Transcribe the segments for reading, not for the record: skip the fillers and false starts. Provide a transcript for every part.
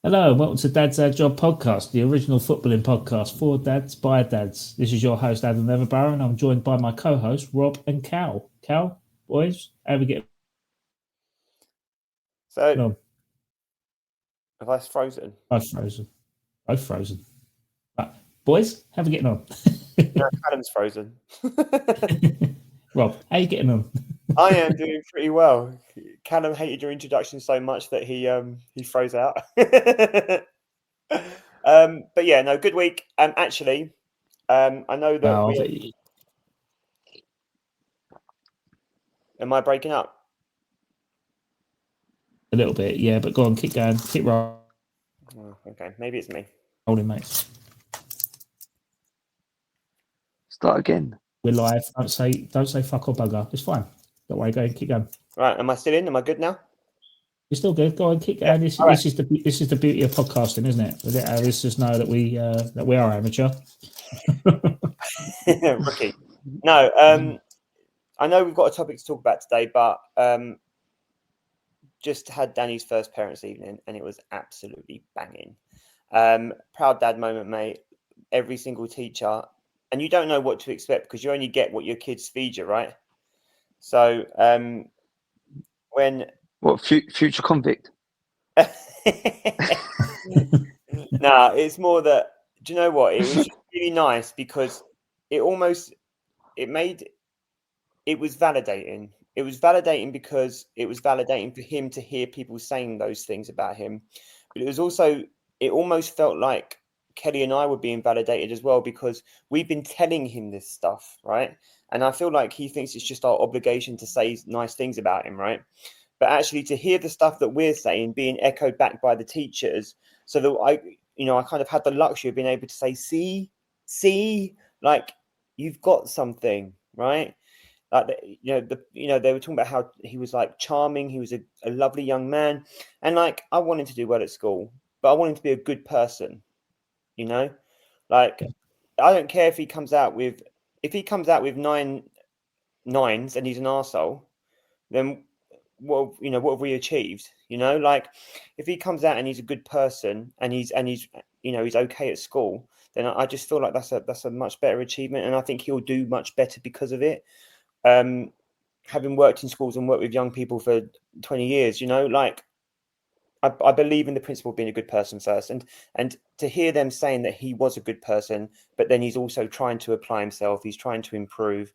Hello, and welcome to Dad's Ad Job Podcast, the original footballing podcast for dads by dads. This is your host, Adam Neverbarrow, and I'm joined by my co-hosts, Rob and Cal. Cal, boys, how we get So, on? have I frozen? Both frozen. Both frozen. Right. Boys, how we getting on? No, Callum's frozen. Rob, how you getting on? I am doing pretty well. Callum hated your introduction so much that he froze out. But yeah, no, good week. Actually, I know that Well, am I breaking up? a little bit, yeah, but go on, keep going, keep rolling, Oh, okay, maybe it's me. mate. Start again. We're live. Don't say fuck or bugger. It's fine. Don't worry, go, keep going. Right, am I still in? Am I good now? You're still good. Go on, keep going. This is the beauty of podcasting, isn't it? Let our listeners know that we are amateur. Rookie. No, I know we've got a topic to talk about today, but just had Danny's first parents' evening, and it was absolutely banging. Proud dad moment, mate. Every single teacher, and you don't know what to expect because you only get what your kids feed you, right? So when future convict? Nah, it's more that. Do you know what? It was really nice because it was validating. It was validating because it was validating for him to hear people saying those things about him. But it almost felt like Kelly and I were being validated as well because we've been telling him this stuff, right? And I feel like he thinks it's just our obligation to say nice things about him, right? But actually to hear the stuff that we're saying being echoed back by the teachers, so that I kind of had the luxury of being able to say, see, like you've got something, right? Like they were talking about how he was like charming, he was a lovely young man, and like I want him to do well at school, but I want him to be a good person, like I don't care if he comes out with 9 nines and he's an arsehole, then what have we achieved? Like if he comes out and he's a good person and he's he's okay at school, then I just feel like that's a much better achievement, and I think he'll do much better because of it. Having worked in schools and worked with young people for 20 years, like I believe in the principle of being a good person first, and to hear them saying that he was a good person, but then he's also trying to apply himself, he's trying to improve,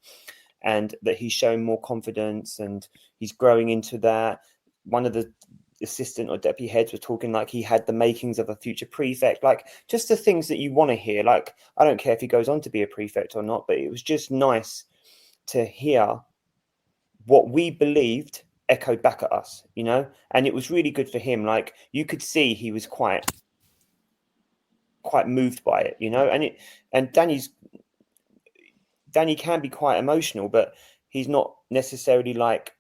and that he's showing more confidence and he's growing into that. One of the assistant or deputy heads were talking like he had the makings of a future prefect, like just the things that you want to hear. Like I don't care if he goes on to be a prefect or not, but it was just nice to hear what we believed echoed back at us, and it was really good for him. Like you could see he was quite moved by it, and Danny can be quite emotional, but he's not necessarily like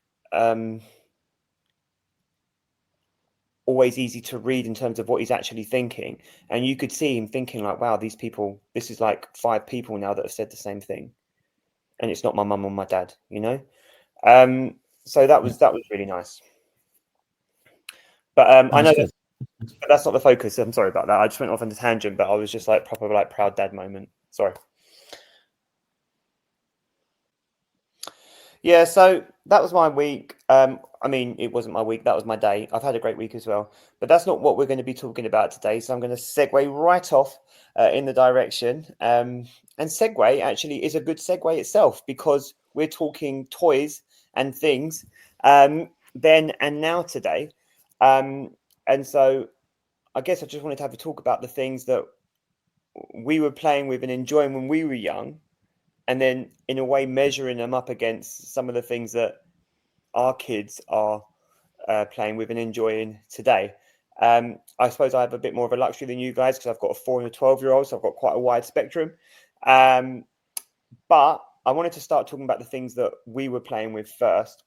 always easy to read in terms of what he's actually thinking. And you could see him thinking like, wow, these people, this is like 5 people now that have said the same thing. And it's not my mum or my dad, So that was really nice. But I know that's not the focus. I'm sorry about that. I just went off on a tangent, but I was just like proper like proud dad moment. Sorry. Yeah, so that was my week. I mean, it wasn't my week. That was my day. I've had a great week as well. But that's not what we're going to be talking about today. So I'm going to segue right off in the direction. And segue actually is a good segue itself because we're talking toys and things then and now today. And so I guess I just wanted to have a talk about the things that we were playing with and enjoying when we were young, and then in a way measuring them up against some of the things that our kids are playing with and enjoying today. I suppose I have a bit more of a luxury than you guys because I've got a 4 and a 12-year-old, so I've got quite a wide spectrum. But I wanted to start talking about the things that we were playing with first.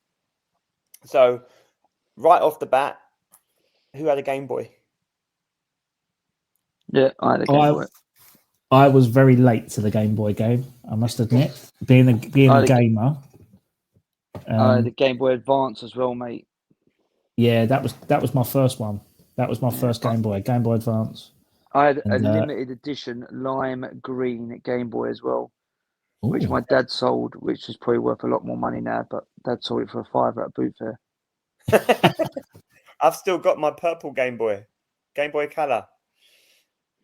So right off the bat, who had a Game Boy? Yeah, I had a Game Boy. I was very late to the Game Boy game, I must admit, being a gamer. I had the Game Boy Advance as well, mate. Yeah, that was my first one. That was my first Game Boy Advance. I had a And, limited edition lime green Game Boy as well, which ooh. my dad sold, which is probably worth a lot more money now. But Dad sold it for £5 at a boot fair. I've still got my purple Game Boy Color.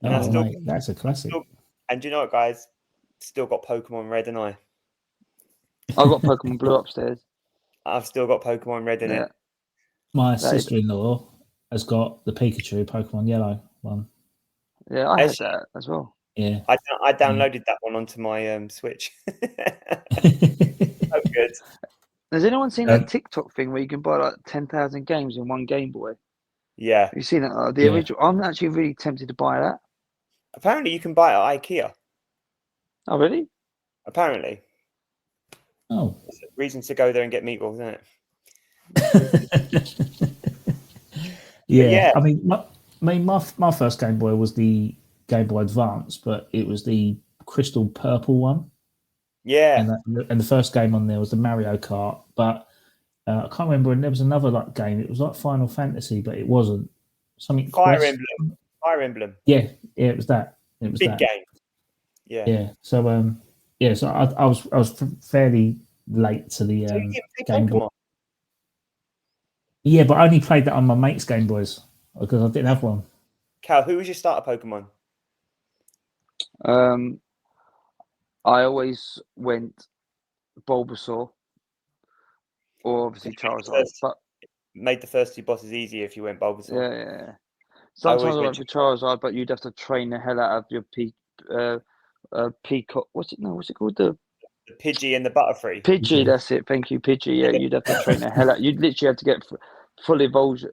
And Oh, mate, that's a classic. And do you know what, guys? Still got Pokemon Red and I. I've got Pokemon Blue upstairs. I've still got Pokemon Red in it. My sister-in-law has got the Pikachu Pokemon Yellow one. Yeah, I had that as well. Yeah, I downloaded that one onto my Switch. So good. Has anyone seen that TikTok thing where you can buy like 10,000 games in one Game Boy? Yeah. Have you seen that? The original. I'm actually really tempted to buy that. Apparently, you can buy it at IKEA. Oh, really? Apparently. Oh. Reason to go there and get meatballs, isn't it? Yeah. I mean, my first Game Boy was the Game Boy Advance, but it was the crystal purple one. Yeah. And the first game on there was the Mario Kart, but I can't remember. And there was another game. It was like Final Fantasy, but it wasn't. Something Fire Emblem. Yeah, it was that. It was big game. Yeah. Yeah. So so I was fairly late to the Game Boy. Yeah, but I only played that on my mate's Game Boys because I didn't have one. Cal, who was your starter Pokemon? I always went Bulbasaur, or obviously Charizard, but made the first two bosses easier if you went Bulbasaur. Yeah. Sometimes I went for Charizard, but you'd have to train the hell out of your peacock. What's it called? The Pidgey and the Butterfree. Pidgey, that's it. Thank you, Pidgey. Yeah, you'd have to train the hell out. You'd literally have to get full evolution.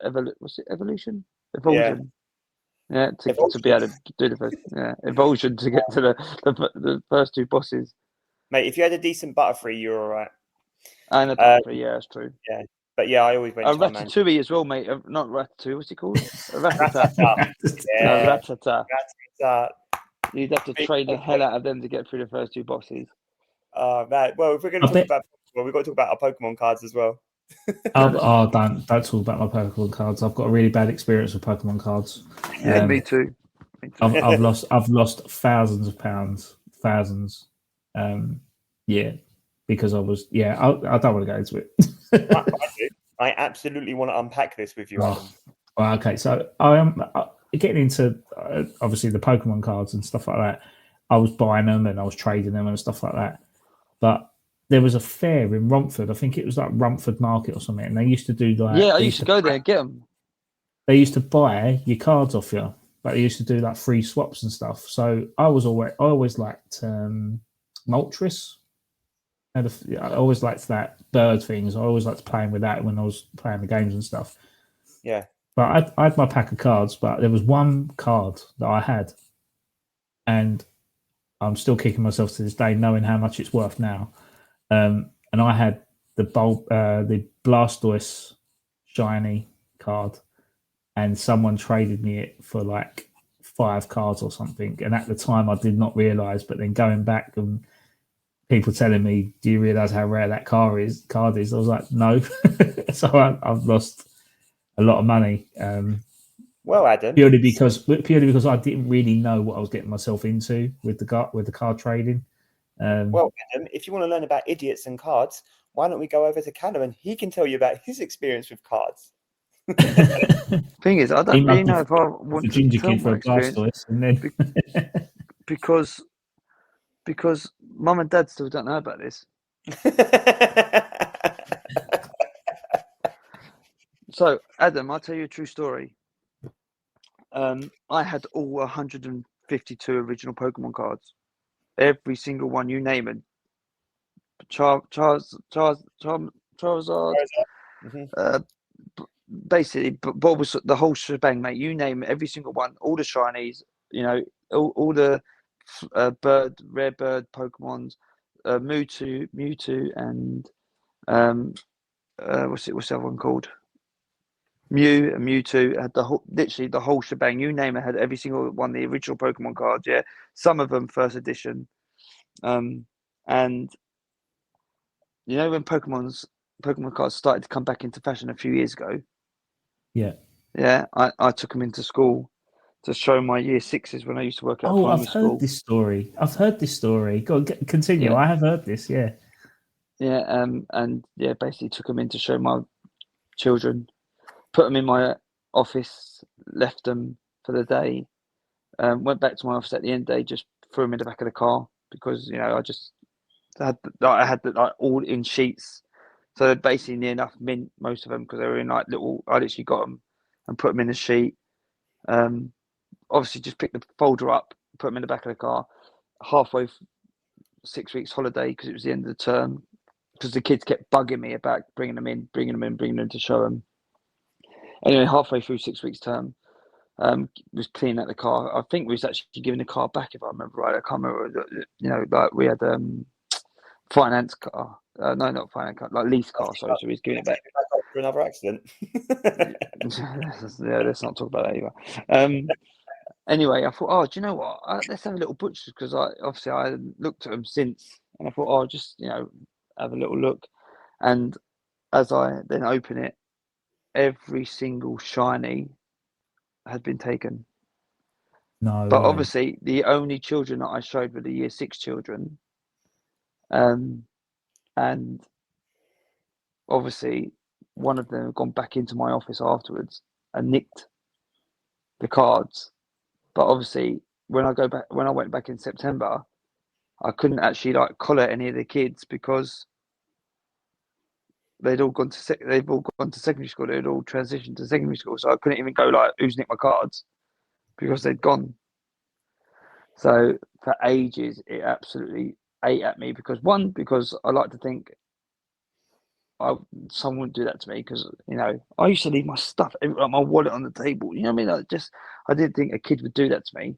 Evolution. Yeah, to be able to do the first. Yeah, evolution to get to the first two bosses. Mate, if you had a decent Butterfree, you're all right. And a Butterfree, yeah, that's true. Yeah, but yeah, I always went Ratatouille as well, mate. Not Ratatouille. What's it called? Ratata. Yeah. Ratata. You'd have to train the hell out of them to get through the first two bosses. Man. Well, if we're going to talk about Pokemon, we've got to talk about our Pokemon cards as well. Don't talk about my Pokemon cards. I've got a really bad experience with Pokemon cards. Yeah, me too. I've lost thousands of pounds, because I was I don't want to go into it. I absolutely want to unpack this with you, Adam. Well, okay, so I am getting into obviously the Pokemon cards and stuff like that. I was buying them and I was trading them and stuff like that. But there was a fair in Romford. I think it was like Romford Market or something, and they used to do like I used to go there and get them. They used to buy your cards off you, but they used to do like free swaps and stuff. So I always liked Moltres. I always liked that bird things. I always liked playing with that when I was playing the games and stuff. Yeah. But I had my pack of cards, but there was one card that I had, and I'm still kicking myself to this day knowing how much it's worth now. And I had the Blastoise shiny card, and someone traded me it for like 5 cards or something. And at the time, I did not realise. But then going back and people telling me, "Do you realise how rare that card is?" I was like, "No." So I've lost a lot of money. Well, Adam, purely because I didn't really know what I was getting myself into with the card trading. Well, Adam, if you want to learn about idiots and cards, why don't we go over to Callum and he can tell you about his experience with cards. Thing is, I don't really know if I want to tell my experience, and then because Mum and Dad still don't know about this. So, Adam, I'll tell you a true story. I had all 152 original Pokemon cards. Every single one, you name it. Charizard. Basically, Bulbasaur, the whole shebang, mate. You name it, every single one. All the shinies, all the rare bird Pokemons, Mewtwo, and what's the other one called? Mew and Mewtwo had literally the whole shebang. You name it, had every single one. The original Pokemon cards, yeah. Some of them first edition, and when Pokemon cards started to come back into fashion a few years ago, Yeah, I took them into school to show my year sixes when I used to work at a Oh, primary I've heard school. this story. Go on, continue. Yeah. I have heard this. Yeah. Yeah, and yeah, basically took them in to show my children, put them in my office, left them for the day, went back to my office at the end of the day, just threw them in the back of the car because I had like all in sheets, so they're basically near enough mint, most of them, because they were in like little. I literally got them and put them in a sheet. Obviously, just picked the folder up, put them in the back of the car. Halfway 6 weeks holiday because it was the end of the term. Because the kids kept bugging me about bringing them to show them. Anyway, halfway through 6 weeks term, was cleaning out the car. I think we was actually giving the car back, if I remember right. I can't remember. Like we had finance car. No, not finance car, like lease car. Sorry, so we was giving it back. For another accident. Yeah, let's not talk about that either. Anyway, I thought, do you know what? Let's have a little butcher's because I looked at them since, and I thought, just have a little look. And as I then open it, every single shiny had been taken. No But way. obviously, the only children that I showed were the year 6 children. And obviously, one of them had gone back into my office afterwards and nicked the cards. But obviously, when I went back in September, I couldn't actually like collar any of the kids because they've all gone to secondary school. They'd all transitioned to secondary school, so I couldn't even go like, who's nicked my cards, because they'd gone. So for ages, it absolutely ate at me because I like to think someone wouldn't do that to me because I used to leave my stuff, like my wallet on the table. You know what I mean? I didn't think a kid would do that to me.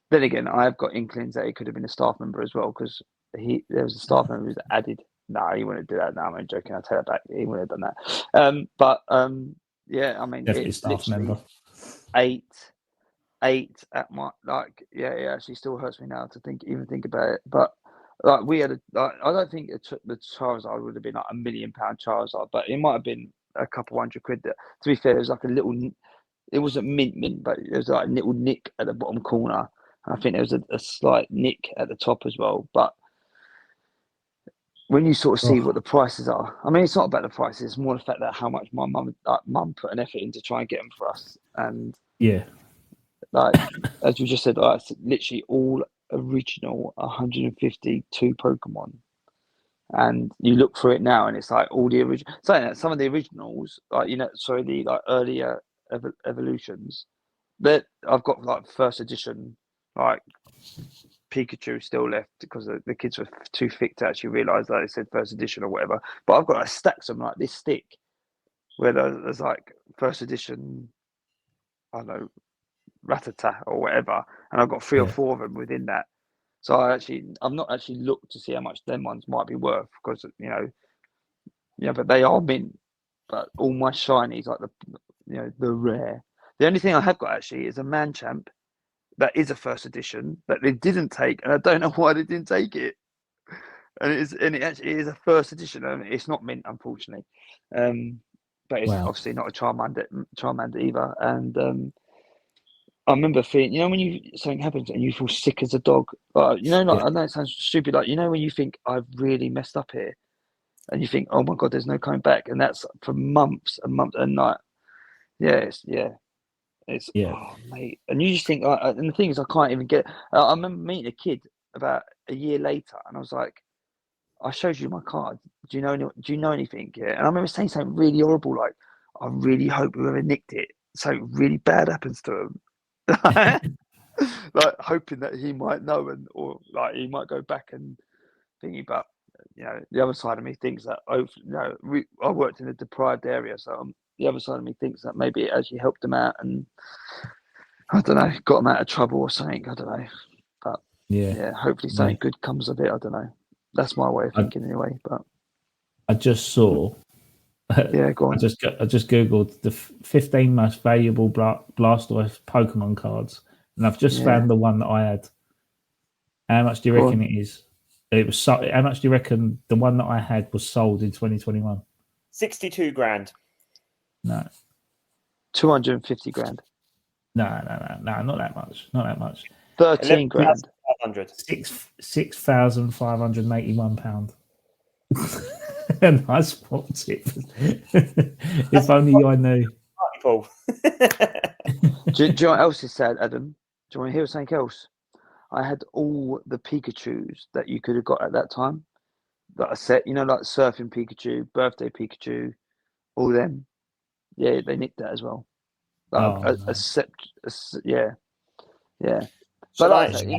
Then again, I have got inklings that he could have been a staff member as well because there was a staff member who's added. No, he wouldn't do that. No, I'm joking. I take that back. He wouldn't have done that. Yeah, I mean, Definitely it staff literally member. ate at my it actually still hurts me now to even think about it. But like we had I don't think the Charizard would have been like £1 million Charizard, but it might have been a couple £100. To be fair, it was like a little. It wasn't mint, but it was like a little nick at the bottom corner. And I think there was a slight nick at the top as well. But when you sort of see what the prices are, I mean, it's not about the prices. It's more the fact that how much my mum put an effort in to try and get them for us. And yeah, like as you just said, like, it's literally all original 152 Pokemon. And you look through it now, and it's like all the original. Some of the originals, the like earlier evolutions, that I've got like first edition, like Pikachu still left because the kids were too thick to actually realise that it said first edition or whatever. But I've got like stacks of them like this thick, where there's like first edition, I don't know, Rattata or whatever, and I've got 3 or 4 of them within that. So I've not actually looked to see how much them ones might be worth because but they are mint. But all my shinies, like the rare. The only thing I have got actually is a Manchamp that is a first edition that they didn't take, and I don't know why they didn't take it. And it actually is a first edition, and it's not mint, unfortunately. But it's obviously not a Charmander either. And I remember feeling, when something happens and you feel sick as a dog. I know it sounds stupid, like when you think I've really messed up here, and you think, oh my god, there's no coming back, and that's for months and months and like, it's oh mate, and you just think, and the thing is, I can't even get. I remember meeting a kid about a year later, and I was like, I showed you my card. Do you know anything? Yeah, and I remember saying something really horrible, like, I really hope whoever nicked it, something really bad happens to him. Like hoping that he might know or like he might go back and thingy, but the other side of me thinks that I worked in a deprived area, so the other side of me thinks that maybe it actually helped him out and I don't know, got him out of trouble or something. I don't know, but hopefully something good comes of it. I don't know. That's my way of thinking anyway. But I just saw. Yeah, go on. I just googled the 15 most valuable Blastoise Pokemon cards, and I've just found the one that I had. How much do you reckon it is? It was how much do you reckon the one that I had was sold in 2021? 62 grand. No. 250 grand. No, not that much. Not that much. 13 grand. 500. £6,581. And I spot it. If only I knew. Paul. Do you know what else is sad, Adam? Do you want to hear something else? I had all the Pikachus that you could have got at that time. Like a set, like surfing Pikachu, birthday Pikachu, all them. Yeah, they nicked that as well. Like yeah. But like I say,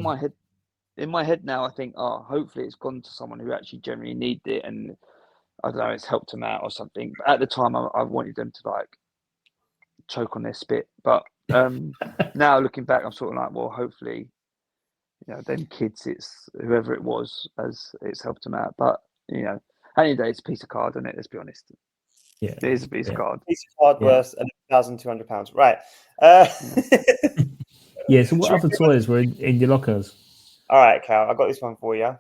in my head now, I think, hopefully it's gone to someone who actually generally needed it, and I don't know, it's helped them out or something. But at the time, I wanted them to like choke on their spit. But now looking back, I'm sort of like, well, hopefully, them kids, it's whoever it was, as it's helped them out. But at the end of the day, it's a piece of card, isn't it? Let's be honest. Yeah, it is a piece of card. Piece of card worth £1,200. Right. Yeah. So what other toys were in your lockers? All right, Cal. I got this one for you.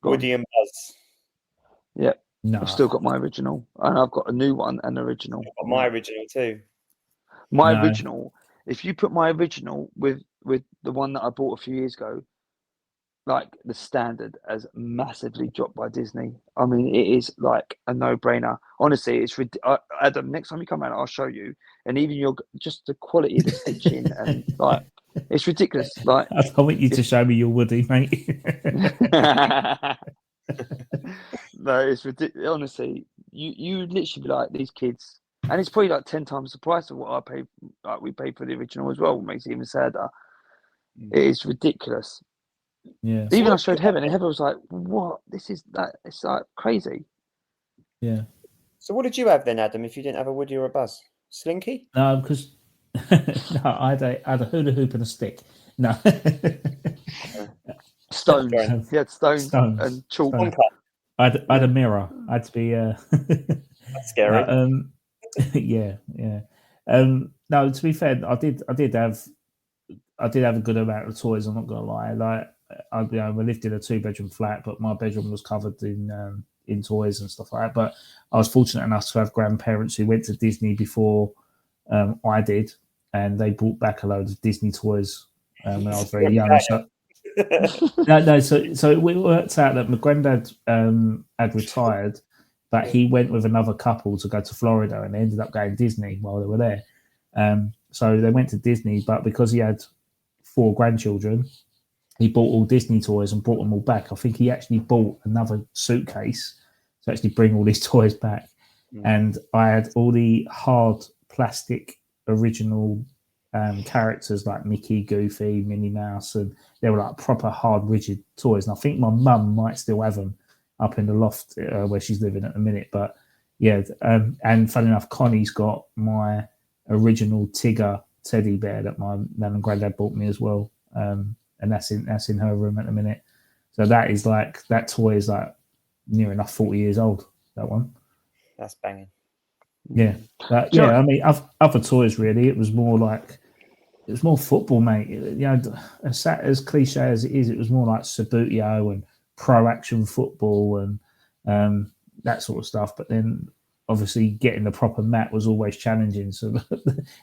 Woody and Buzz. Yeah. No. I've still got my original, and I've got a new one, an original. I've got my original too. My original. If you put my original with the one that I bought a few years ago, like the standard has massively dropped by Disney. I mean, it is like a no-brainer. Honestly, it's Adam. Next time you come around, I'll show you, and even just the quality of the stitching and like it's ridiculous. Like I want you to show me your Woody, mate. No, it's ridiculous. Honestly, you literally be like these kids, and it's probably like 10 times the price of what I paid. Like we paid for the original as well, makes it even sadder. It is ridiculous. Yeah. Even I showed Heaven, and Heaven was like, "What? This is that? It's like crazy." Yeah. So what did you have then, Adam? If you didn't have a Woody or a Buzz, Slinky? No, because I had a hula hoop and a stick. No. Stones. He had stones and chalk. I had a mirror. I had to be. That's scary. Yeah. No, to be fair, I did have a good amount of toys. I'm not gonna lie. Like, we lived in a 2-bedroom flat, but my bedroom was covered in toys and stuff like that. But I was fortunate enough to have grandparents who went to Disney before I did, and they brought back a load of Disney toys when I was very young. So, so it worked out that my granddad had retired, but he went with another couple to go to Florida, and they ended up going to Disney while they were there. So they went to Disney, but because he had 4 grandchildren, he bought all Disney toys and brought them all back. I think he actually bought another suitcase to actually bring all these toys back. And I had all the hard plastic original characters like Mickey, Goofy, Minnie Mouse, and they were like proper hard, rigid toys. And I think my mum might still have them up in the loft where she's living at the minute. But yeah, and funny enough, Connie's got my original Tigger teddy bear that my nan and granddad bought me as well. And that's in her room at the minute. So that toy is like near enough 40 years old, that one. That's banging. Yeah. I mean, other toys really, it was more football, mate. As cliche as it is, it was more like Subbuteo and pro action football and that sort of stuff. But then obviously getting the proper mat was always challenging. So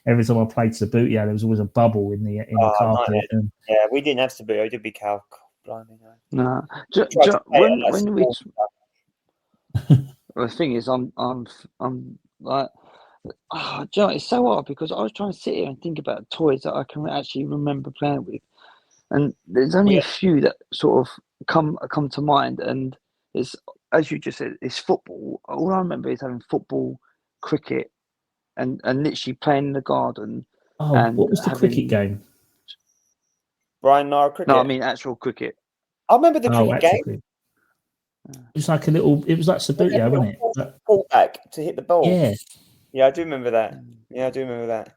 every time I played Subbuteo, there was always a bubble in the carpet. Yeah, we didn't have Subbuteo, did we, Cal? Blimey, no. When we the thing is, I'm like, it's so hard because I was trying to sit here and think about toys that I can actually remember playing with, and there's only a few that sort of come to mind, and it's, as you just said, it's football. All I remember is having football, cricket, and literally playing in the garden. Oh, and what was the cricket game? Brian Nara cricket? No, I mean actual cricket. I remember the cricket game. Cricket. It's like it was like Subbuteo, wasn't it? Pull back to hit the ball. Yeah. Yeah, I do remember that.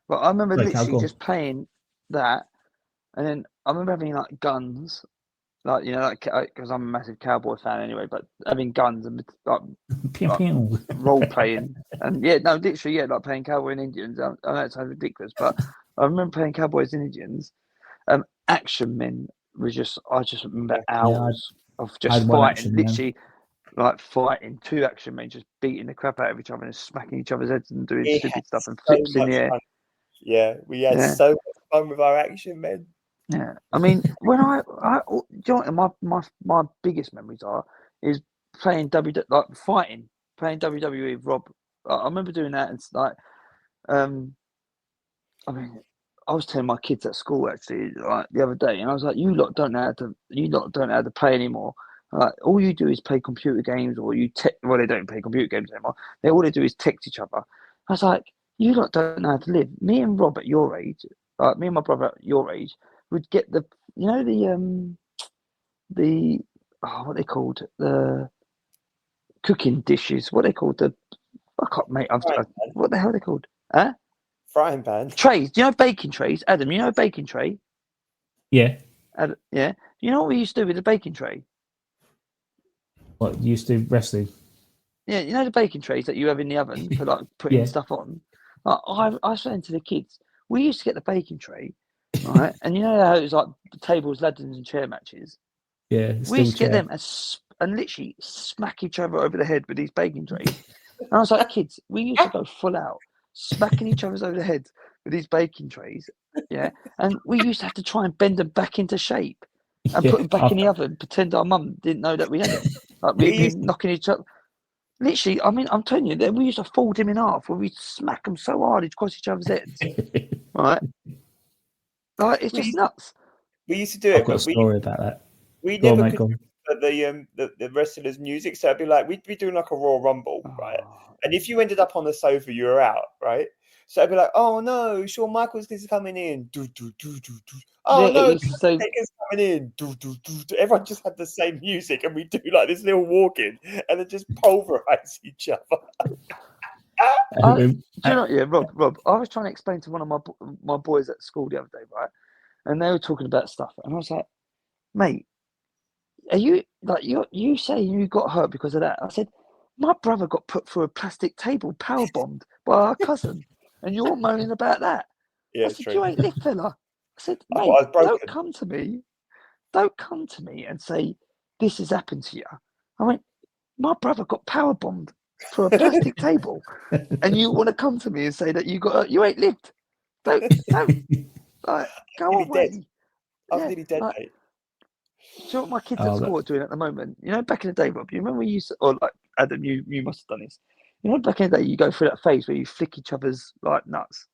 But I remember literally just playing that, and then I remember having like guns, like because I'm a massive cowboy fan anyway. But having guns and like role playing, and literally like playing cowboy and Indians. I know it sounds ridiculous, but I remember playing cowboys and Indians. Action Men was I just remember hours of just fighting, literally like fighting, two action men just beating the crap out of each other and smacking each other's heads and doing We stupid had stuff and so flips in much the air. fun. Yeah, we had Yeah. so much fun with our action men. Yeah, I mean, when I do you know what my biggest memories is playing playing WWE with Rob. I remember doing that, and it's like, I mean, I was telling my kids at school actually, like the other day, and I was like, you lot don't know how to play anymore. Like, all you do is play computer games, or well, they don't play computer games anymore. All they do is text each other. I was like, you lot don't know how to live. Me and Rob at your age, like me and my brother at your age, would get the what they called, the cooking dishes. What they called, I can't, mate. What the hell are they called? Huh? Frying pan. Trays. Do you know baking trays, Adam? You know a baking tray? Yeah. Adam, yeah. You know what we used to do with the baking tray? What you used to do wrestling? Yeah, you know the baking trays that you have in the oven for like putting Yeah. stuff on. Like, I was saying to the kids, we used to get the baking tray, right? And you know how it was like tables, ladders, and chair matches. Yeah. We used to get chair. them and literally smack each other over the head with these baking trays. And I was like, kids, we used to go full out, smacking each other's over the heads with these baking trays. Yeah. And we used to have to try and bend them back into shape and put them back in the oven, pretend our mum didn't know that we had them. Like we'd been knocking each other. Literally, I mean, I'm telling you, we used to fold him in half where we'd smack them so hard across each other's heads. Right? Like, it's just nuts. We used to do it, I've got a story about that. We Go on, never mate, could go on. the wrestlers' music. So it'd be like we'd be doing like a Royal Rumble, right? And if you ended up on the sofa, you were out, right? So I'd be like, "Oh no, Shawn Michaels is coming in." Do, do, do, do, do. Oh Yeah, no, it's so. Taker's coming in. Do, do, do, do. Everyone just had the same music, and we do like this little walk-in, and then just pulverize each other. Do you know? Yeah, Rob. I was trying to explain to one of my boys at school the other day, right? And they were talking about stuff, and I was like, "Mate, are you like you say you got hurt because of that?" I said, "My brother got put through a plastic table, power bombed by our cousin, and you're moaning about that." Yeah, I said, "You ain't lived, fella." I said, I "Mate, was broken. don't come to me and say this has happened to you." I went, "My brother got power bombed through a plastic table, and you want to come to me and say that you ain't lived? Don't like go away." I'm nearly dead, like, mate. do you know what my kids at school are doing at the moment? You know, back in the day, Rob, you remember or like Adam, you must have done this. You know, back in the day, you go through that phase where you flick each other's like nuts.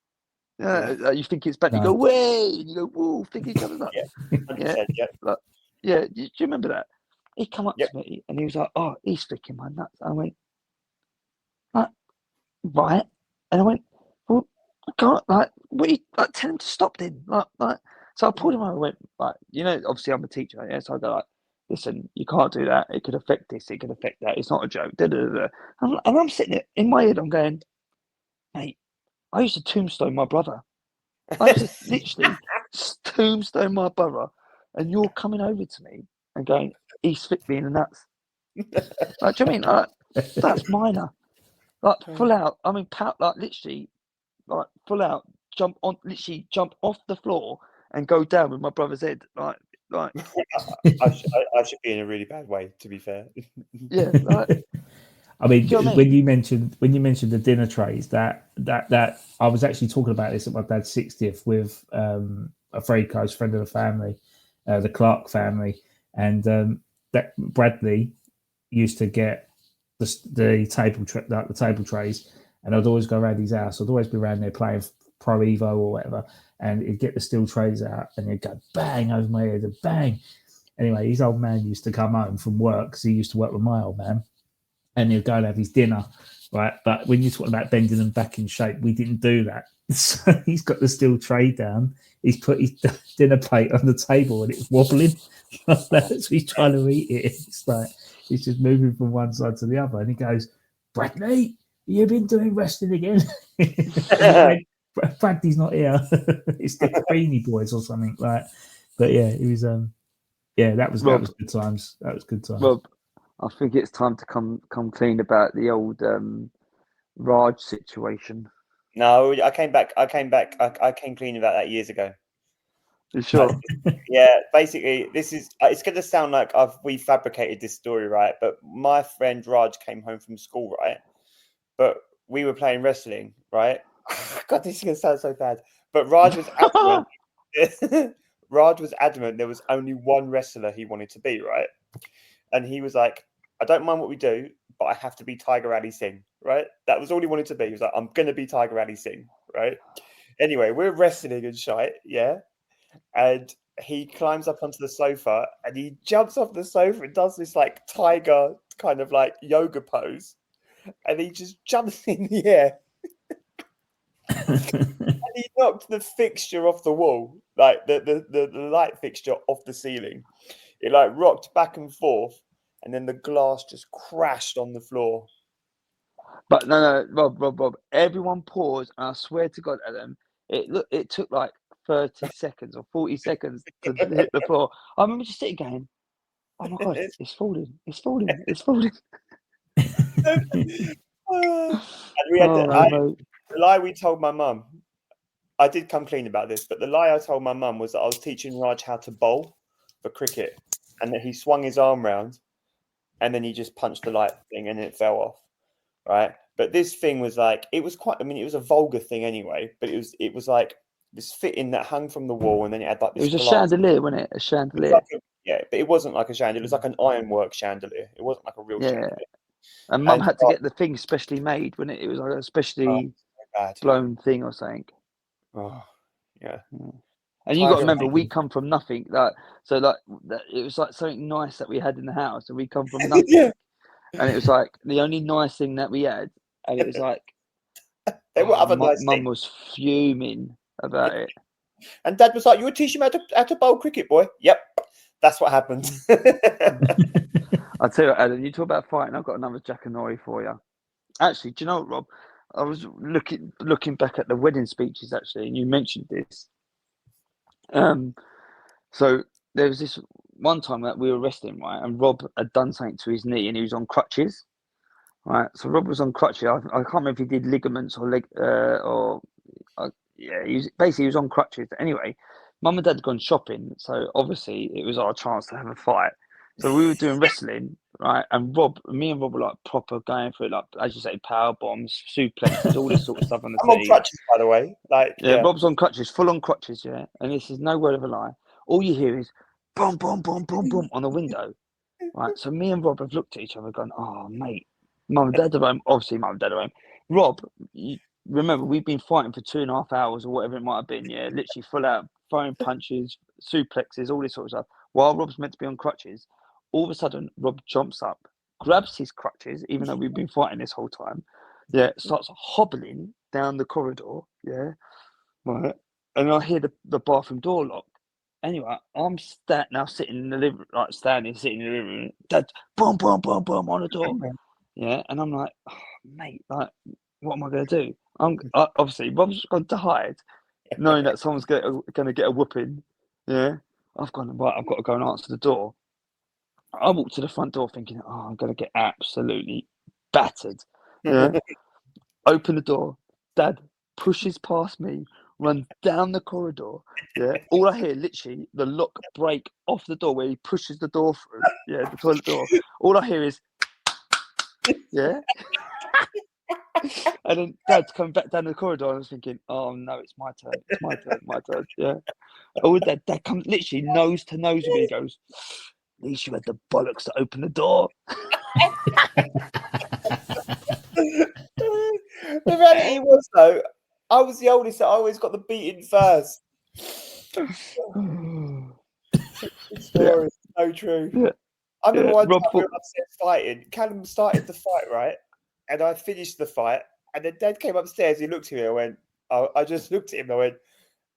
You think it's bad, you go, way, and you go, whoa, flick each other's nuts. Yeah, 100%, yeah. Like, yeah, do you remember that? He come up Yep. to me and he was like, "Oh, he's flicking my nuts." I went, right. And I went, "Well, I can't, like, what you, like, tell him to stop then." Like, so I pulled him over and went, like, you know, obviously I'm a teacher, yeah, so I go like, "Listen, you can't do that. It could affect this, it could affect that. It's not a joke." Da, da, da, da. And I'm sitting there, in my head, I'm going, "Mate, I used to tombstone my brother. I used to literally tombstone my brother, and you're coming over to me and going, he's flicked me in the nuts." Like, do you know what I mean? Like, that's minor. Like, full out. I mean, like, literally, like, full out, jump off the floor and go down with my brother's head. Like. I should be in a really bad way, to be fair. Yeah, like. I mean, do you know what I when mean? you mentioned the dinner trays, that I was actually talking about this at my dad's 60th with a very close friend of the family, the Clark family, and that Bradley used to get the table trays, and I'd always go around his house. I'd always be around there playing Pro Evo or whatever, and he'd get the steel trays out, and he'd go bang over my head and bang. Anyway, his old man used to come home from work because he used to work with my old man, and he'll go and have his dinner, right? But when you're talking about bending them back in shape, we didn't do that. So he's got the steel tray down. He's put his dinner plate on the table and it's wobbling. So he's trying to eat it. It's like he's just moving from one side to the other. And he goes, "Bradley, you've been doing wrestling again." Bradley's not here. It's the Beanie Boys or something like. But yeah, it was. That was good times. That was good times. Rob, I think it's time to come clean about the old Raj situation. No, I came back. I came clean about that years ago. You sure? Yeah, basically, this is. It's going to sound like we fabricated this story, right? But my friend Raj came home from school, right? But we were playing wrestling, right? God, this is going to sound so bad. But Raj was adamant. Raj was adamant there was only one wrestler he wanted to be, right? And he was like, I don't mind what we do, but I have to be Tiger Ali Singh, right? That was all he wanted to be. He was like, I'm going to be Tiger Ali Singh, right? Anyway, we're wrestling and shite, yeah? And he climbs up onto the sofa and he jumps off the sofa and does this like tiger kind of like yoga pose. And he just jumps in the air. And he knocked the fixture off the wall, like the light fixture off the ceiling. It like rocked back and forth, and then the glass just crashed on the floor. But no, Rob. Everyone paused, and I swear to God, Adam, it took like 30 seconds or 40 seconds to hit the floor. I remember just sitting going, "Oh my God, it's falling! It's falling! It's falling!" And we had the lie we told my mum. I did come clean about this, but the lie I told my mum was that I was teaching Raj how to bowl for cricket, and that he swung his arm round, and then he just punched the light thing, and it fell off. Right, but this thing was like, it was quite. I mean, it was a vulgar thing anyway, but it was like this fitting that hung from the wall, and then it had like this. It was a chandelier, wasn't it? A chandelier. Yeah, but it wasn't like a chandelier. It was like an ironwork chandelier. It wasn't like a real chandelier. And Mum had to get the thing specially made, wasn't it? It was like a specially blown thing or something. Oh, yeah. And you got to remember, we come from nothing. Like, so like it was like something nice that we had in the house, and we come from nothing. Yeah. And it was like the only nice thing that we had, and it was like Mum was fuming about it. And Dad was like, "You were teaching him how to bowl cricket, boy." Yep, that's what happened. I'll tell you what, Adam, you talk about fighting. I've got another Jackanory for you. Actually, do you know what, Rob? I was looking back at the wedding speeches actually, and you mentioned this. So there was this one time that we were wrestling, right, and Rob had done something to his knee, and he was on crutches. Right, so Rob was on crutches. I can't remember if he did ligaments or he was on crutches. Anyway, Mum and Dad had gone shopping, so obviously it was our chance to have a fight. So we were doing wrestling, right? And me and Rob were like proper going through, like, as you say, power bombs, suplexes, all this sort of stuff on the I'm on crutches, by the way. Like, yeah, Rob's on crutches, full on crutches, yeah. And this is no word of a lie. All you hear is boom, boom, boom, boom, boom on the window, right? So me and Rob have looked at each other, gone, "Oh, mate, Mum and Dad are home." Obviously, Mum and Dad are home. Rob, remember, we've been fighting for 2.5 hours or whatever it might have been, yeah, literally full out, throwing punches, suplexes, all this sort of stuff. While Rob's meant to be on crutches, all of a sudden, Rob jumps up, grabs his crutches, even though we've been fighting this whole time, yeah, starts hobbling down the corridor, yeah, right, and I hear the bathroom door lock. Anyway, I'm now sitting in the living, like sitting in the living room. Dad, boom, boom, boom, boom on the door. Yeah, and I'm like, "Oh, mate, like, what am I going to do?" Obviously, Rob's gone to hide, knowing that someone's going to get a whooping. Yeah, I've gone, right, I've got to go and answer the door. I walked to the front door thinking, "Oh, I'm going to get absolutely battered." Yeah, open the door. Dad pushes past me, runs down the corridor. Yeah, all I hear, literally, the lock break off the door where he pushes the door through. Yeah, the toilet door. All I hear is, yeah. And then Dad's coming back down the corridor, and I was thinking, "Oh no, it's my turn. It's my turn. My turn." Yeah. Oh, Dad comes literally nose to nose with me. He goes, "At least you had the bollocks to open the door." The reality was, though, I was the oldest, so I always got the beating first. Story, so true. Yeah. I remember one time we were upstairs fighting. Callum started the fight, right? And I finished the fight. And then Dad came upstairs. He looked at me. I went, I just looked at him. I went,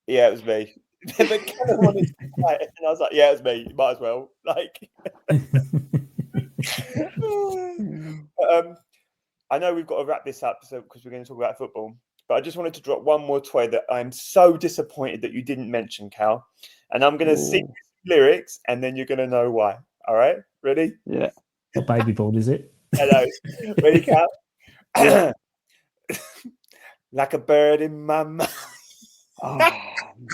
"Yeah, it was me." But Callum wanted to fight. And I was like, "Yeah, it was me. You might as well." Like, I know we've got to wrap this up because we're going to talk about football. But I just wanted to drop one more toy that I'm so disappointed that you didn't mention, Cal. And I'm going to sing lyrics, and then you're going to know why. All right? Ready? Yeah. What baby ball is it? Hello. Ready, Cal? Yeah. Like a bird in my mouth. Oh,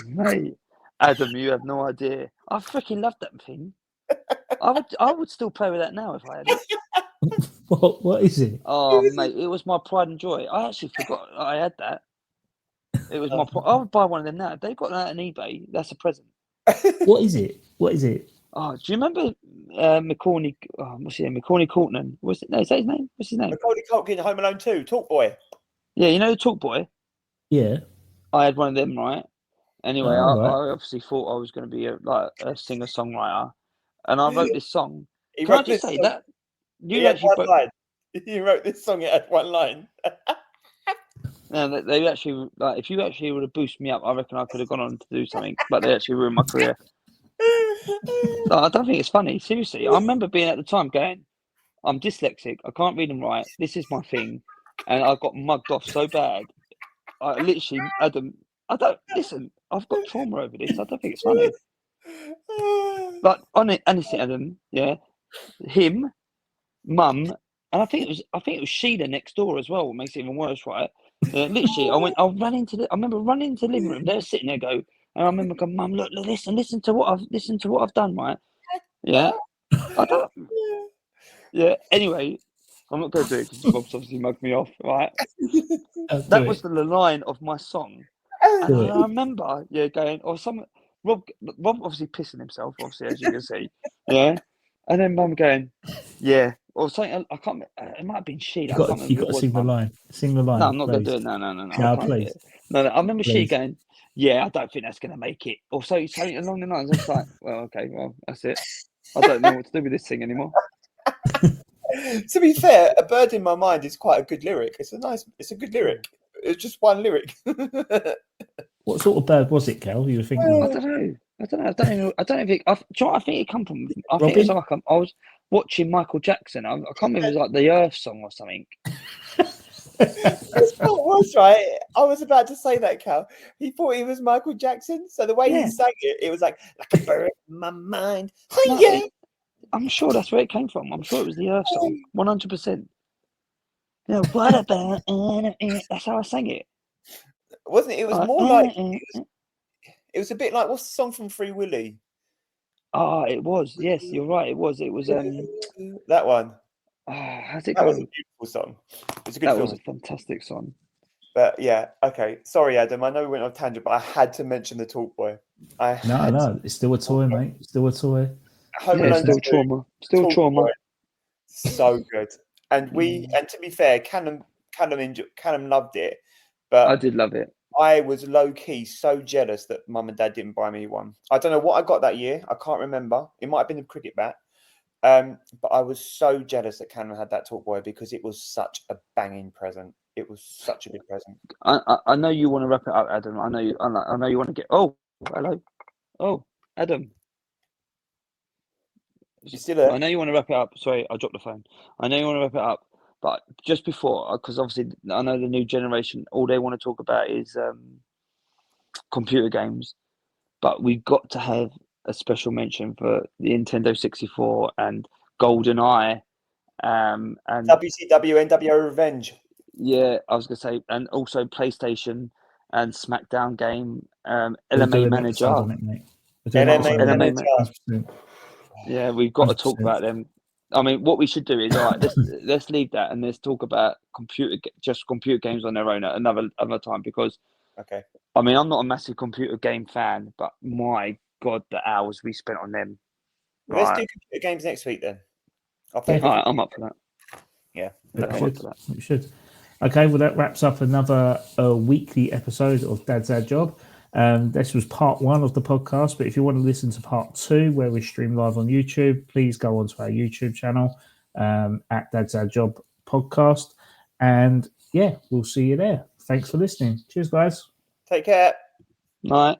mate. Adam, you have no idea. I freaking loved that thing. I would still play with that now if I had it. What is it? Oh, mate, it was my pride and joy. I actually forgot I had that. It was my. I would buy one of them now. If they got that on eBay, that's a present. What is it? What is it? Oh, do you remember McCorney? Oh, what's his name? McCorney Courtney. What's it? No, is that his name? What's his name? Macaulay Culkin, Home Alone 2, Talk Boy. Yeah, you know the Talk Boy. Yeah. I had one of them, right? Anyway, Oh, right. I obviously thought I was going to be a singer-songwriter, and I wrote this song. He Can I wrote just this say song. that He you had actually one line. He wrote this song, it had one line. No, they actually like if you actually would have boosted me up, I reckon I could have gone on to do something. But they actually ruined my career. No, I don't think it's funny. Seriously, I remember being at the time going, "I'm dyslexic. I can't read and write. This is my thing," and I got mugged off so bad. I literally, Adam. I don't listen. I've got trauma over this. I don't think it's funny. But honestly, Adam, yeah, him, Mum, and I think it was Sheila next door as well. What makes it even worse, right? Literally, I remember running into the living room. They're sitting there, and I remember going, Mum, look, listen to what I've done, right? Yeah, I don't. Yeah. Anyway, I'm not going to do it because Rob's obviously mugged me off, right? That was the line of my song, and I remember, going, or some Rob obviously pissing himself, obviously as you can see, yeah, and then Mum going, yeah, or something. I can't. It might have been Sheila. I can't remember. You got to sing the line. Sing the line. No, I'm not going please. to do it. No. No, I can't please. do it. No. I remember she Please. going, yeah, I don't think that's going to make it, or something along the lines. I was like, well, okay, well, that's it. I don't know what to do with this thing anymore. To be fair, A Bird in My Mind is quite a good lyric. It's a good lyric. It's just one lyric. What sort of bird was it, Kel? You were thinking? I don't know. I don't know. Do you know what I think it come from? I think Robin? it's like I was watching Michael Jackson. I can't remember. It was like the Earth song or something. That's what it was, right? I was about to say that, Cal. He thought he was Michael Jackson, so the way he sang it was like a bird in my mind. No, Yeah. I'm sure that's where it came from. I'm sure it was the Earth song, 100%. Yeah, what about? That's how I sang it. Wasn't it? It was more like it was a bit like what's the song from Free Willy? Oh, it was. Yes, you're right. It was. It was. That one. How's it That was gone? a beautiful song. It's a good That film. was a fantastic song. But yeah, okay. Sorry, Adam. I know we went off tangent, but I had to mention the Talk Boy. No, it's still a toy, mate. It's still a toy. Still trauma. Still Talk trauma. Boy. So good. And and to be fair, Callum loved it, but I did love it. I was low key so jealous that Mum and Dad didn't buy me one. I don't know what I got that year. I can't remember. It might have been a cricket bat. But I was so jealous that Callum had that Talk Boy because it was such a banging present. It was such a good present. I know you want to wrap it up, Adam. I know you want to get. Oh, hello. Oh, Adam. You still there? I know you want to wrap it up. Sorry, I dropped the phone. I know you want to wrap it up, but just before, because obviously I know the new generation, all they want to talk about is computer games. But we've got to have a special mention for the Nintendo 64 and GoldenEye. And WCW NWO Revenge. Yeah, I was going to say, and also PlayStation and SmackDown game, LMA Manager. LMA Manager. Yeah, we've got 100%. To talk about them. I mean, what we should do is, all right, let's leave that and let's talk about computer games on their own at another time because, okay. I mean, I'm not a massive computer game fan, but my God, the hours we spent on them. Well, let's do computer games next week then. All right, I'm up for that. Yeah, we should. Okay, well, that wraps up another weekly episode of Dad's Ad Job. This was part 1 of the podcast, but if you want to listen to part 2, where we stream live on YouTube, please go onto our YouTube channel at Dad's Ad Job podcast. And yeah, we'll see you there. Thanks for listening. Cheers, guys. Take care. Night.